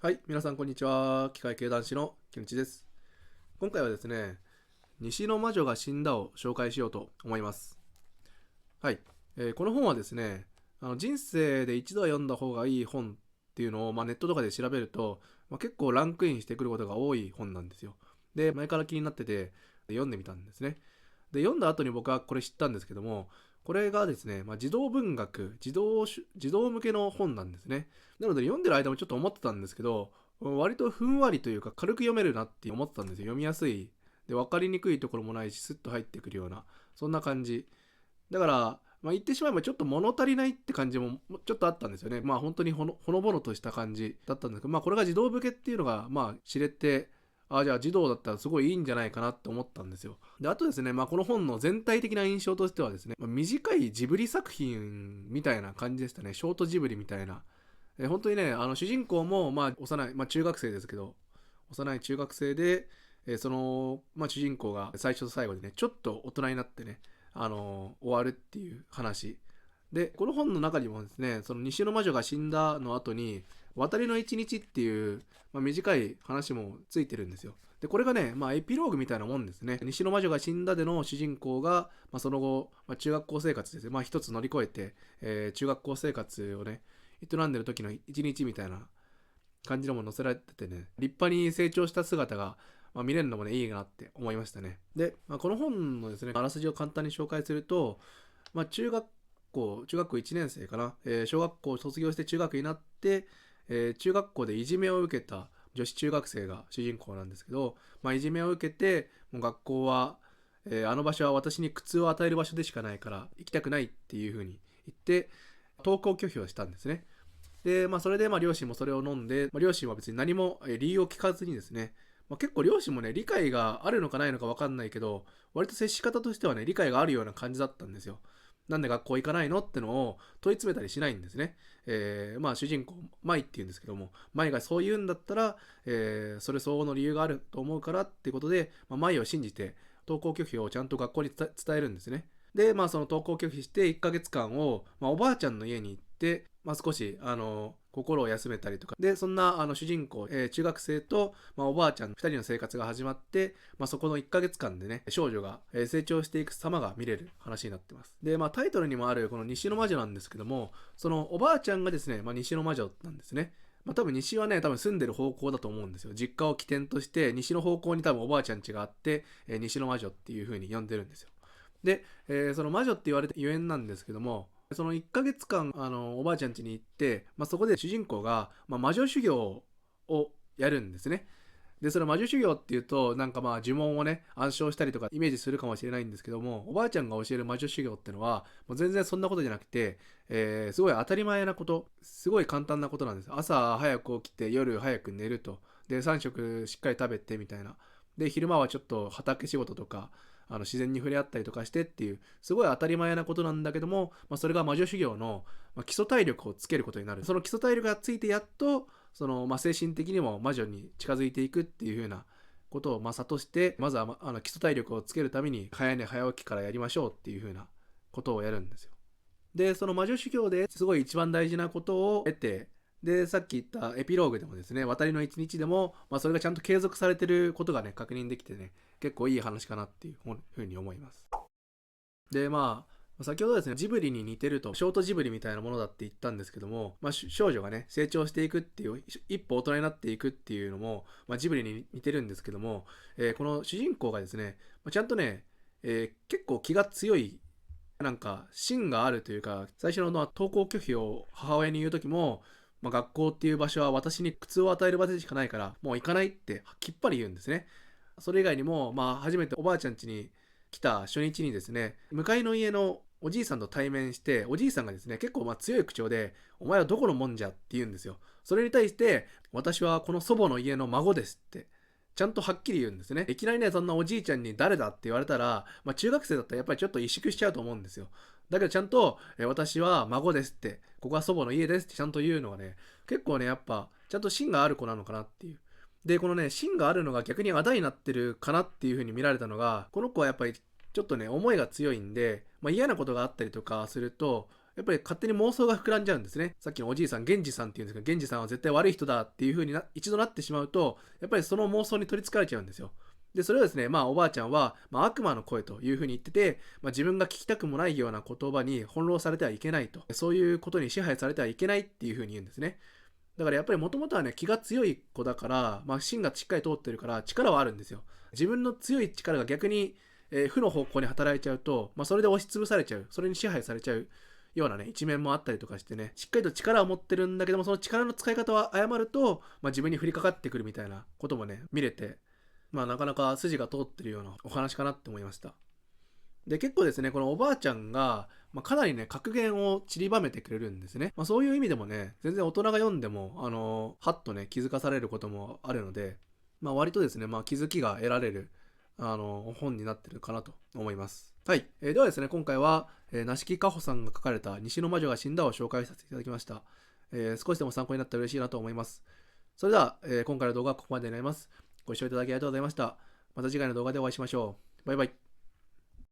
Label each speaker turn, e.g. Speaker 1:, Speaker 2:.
Speaker 1: はい、皆さんこんにちは。機械系男子のキムチです。今回はですね、西の魔女が死んだを紹介しようと思います。はい、この本はですね、人生で一度は読んだ方がいい本っていうのを、ネットとかで調べると、結構ランクインしてくることが多い本なんですよ。で、前から気になってて、読んでみたんですね。で、読んだ後に僕はこれ知ったんですけども、これがですね、児童文学、児童向けの本なんですね。なので読んでる間もちょっと思ってたんですけど、割とふんわりというか軽く読めるなって思ってたんですよ。読みやすい。で、分かりにくいところもないし、スッと入ってくるような、そんな感じ。だから、言ってしまえばちょっと物足りないって感じもちょっとあったんですよね。本当にほのぼのとした感じだったんですけど、これが児童向けっていうのが、知れて、じゃあ児童だったらすごいいいんじゃないかなって思ったんですよ。で、あとですね、この本の全体的な印象としてはですね、短いジブリ作品みたいな感じでしたね。ショートジブリみたいな。本当にね、主人公も、幼い、中学生ですけど、幼い中学生で、主人公が最初と最後でね、ちょっと大人になってね、終わるっていう話。で、この本の中にもですね、その西の魔女が死んだの後に、渡りの一日っていう、短い話もついてるんですよ。で、これがね、エピローグみたいなもんですね。西の魔女が死んだでの主人公が、その後、中学校生活ですね、一つ乗り越えて、中学校生活をね、営んでる時の一日みたいな感じのも載せられててね、立派に成長した姿が、見れるのもね、いいなって思いましたね。で、この本のですね、あらすじを簡単に紹介すると、中学校1年生かな、小学校を卒業して中学になって、中学校でいじめを受けた女子中学生が主人公なんですけど、いじめを受けて、もう学校は、あの場所は私に苦痛を与える場所でしかないから行きたくないっていう風に言って、登校拒否をしたんですね。で、それで両親もそれを飲んで、両親は別に何も理由を聞かずにですね、結構両親もね、理解があるのかないのか分かんないけど、割と接し方としてはね、理解があるような感じだったんですよ。なんで学校行かないのってのを問い詰めたりしないんですね。主人公、マイって言うんですけども、マイがそう言うんだったら、それ相応の理由があると思うからってことで、マイを信じて、登校拒否をちゃんと学校に伝えるんですね。で、その登校拒否して1ヶ月間を、おばあちゃんの家に行って、少し、心を休めたりとか。で、そんな、主人公、中学生と、おばあちゃん2人の生活が始まって、そこの1ヶ月間でね、少女が、成長していく様が見れる話になってます。で、タイトルにもある、この西の魔女なんですけども、そのおばあちゃんがですね、西の魔女なんですね。多分西はね、多分住んでる方向だと思うんですよ。実家を起点として、西の方向に多分おばあちゃん家があって、西の魔女っていう風に呼んでるんですよ。で、その魔女って言われてゆえんなんですけども、その1ヶ月間、おばあちゃん家に行って、そこで主人公が、魔女修行をやるんですね。で、その魔女修行っていうと、呪文をね、暗唱したりとかイメージするかもしれないんですけども、おばあちゃんが教える魔女修行ってのは、もう全然そんなことじゃなくて、すごい当たり前なこと、すごい簡単なことなんです。朝早く起きて、夜早く寝ると。で、3食しっかり食べてみたいな。で、昼間はちょっと畑仕事とか、自然に触れ合ったりとかしてっていうすごい当たり前なことなんだけども、それが魔女修行の、基礎体力をつけることになる。その基礎体力がついてやっとその、精神的にも魔女に近づいていくっていう風なことを悟してまずは、基礎体力をつけるために早寝早起きからやりましょうっていう風なことをやるんですよ。でその魔女修行ですごい一番大事なことを得て、でさっき言ったエピローグでもですね、渡りの一日でも、それがちゃんと継続されてることがね確認できてね、結構いい話かなっていうふうに思います。で先ほどですね、ジブリに似てると、ショートジブリみたいなものだって言ったんですけども、少女がね、成長していくっていう、一歩大人になっていくっていうのも、ジブリに似てるんですけども、この主人公がですね、ちゃんとね、結構気が強い、芯があるというか、最初の登校拒否を母親に言う時も、学校っていう場所は私に苦痛を与える場所でしかないから、もう行かないってきっぱり言うんですね。それ以外にも、初めておばあちゃん家に来た初日にですね、向かいの家のおじいさんと対面して、おじいさんがですね、結構強い口調で、お前はどこのもんじゃって言うんですよ。それに対して、私はこの祖母の家の孫ですって、ちゃんとはっきり言うんですね。いきなりね、そんなおじいちゃんに誰だって言われたら、中学生だったらやっぱりちょっと萎縮しちゃうと思うんですよ。だけどちゃんと、私は孫ですって、ここは祖母の家ですってちゃんと言うのはね、結構ね、やっぱ、ちゃんと芯がある子なのかなっていう。で、このね、芯があるのが逆にあだになってるかなっていう風に見られたのが、この子はやっぱりちょっとね、思いが強いんで、嫌なことがあったりとかすると、やっぱり勝手に妄想が膨らんじゃうんですね。さっきのおじいさん、源氏さんっていうんですけど、源氏さんは絶対悪い人だっていう風に一度なってしまうと、やっぱりその妄想に取り憑かれちゃうんですよ。で、それをですね、おばあちゃんは、悪魔の声という風に言ってて、自分が聞きたくもないような言葉に翻弄されてはいけないと。そういうことに支配されてはいけないっていう風に言うんですね。だからやっぱりもともとはね、気が強い子だから、芯がしっかり通ってるから力はあるんですよ。自分の強い力が逆に、負の方向に働いちゃうと、それで押しつぶされちゃう。それに支配されちゃうようなね、一面もあったりとかしてね、しっかりと力を持ってるんだけども、その力の使い方を誤ると、自分に降りかかってくるみたいなこともね、見れて、なかなか筋が通ってるようなお話かなって思いました。で、結構ですね、このおばあちゃんが、かなりね、格言を散りばめてくれるんですね。そういう意味でもね、全然大人が読んでも、はっとね、気づかされることもあるので、割とですね、気づきが得られる、本になってるかなと思います。はい。ではですね、今回は、梨木かほさんが書かれた西の魔女が死んだを紹介させていただきました。少しでも参考になったら嬉しいなと思います。それでは、今回の動画はここまでになります。ご視聴いただきありがとうございました。また次回の動画でお会いしましょう。バイバイ。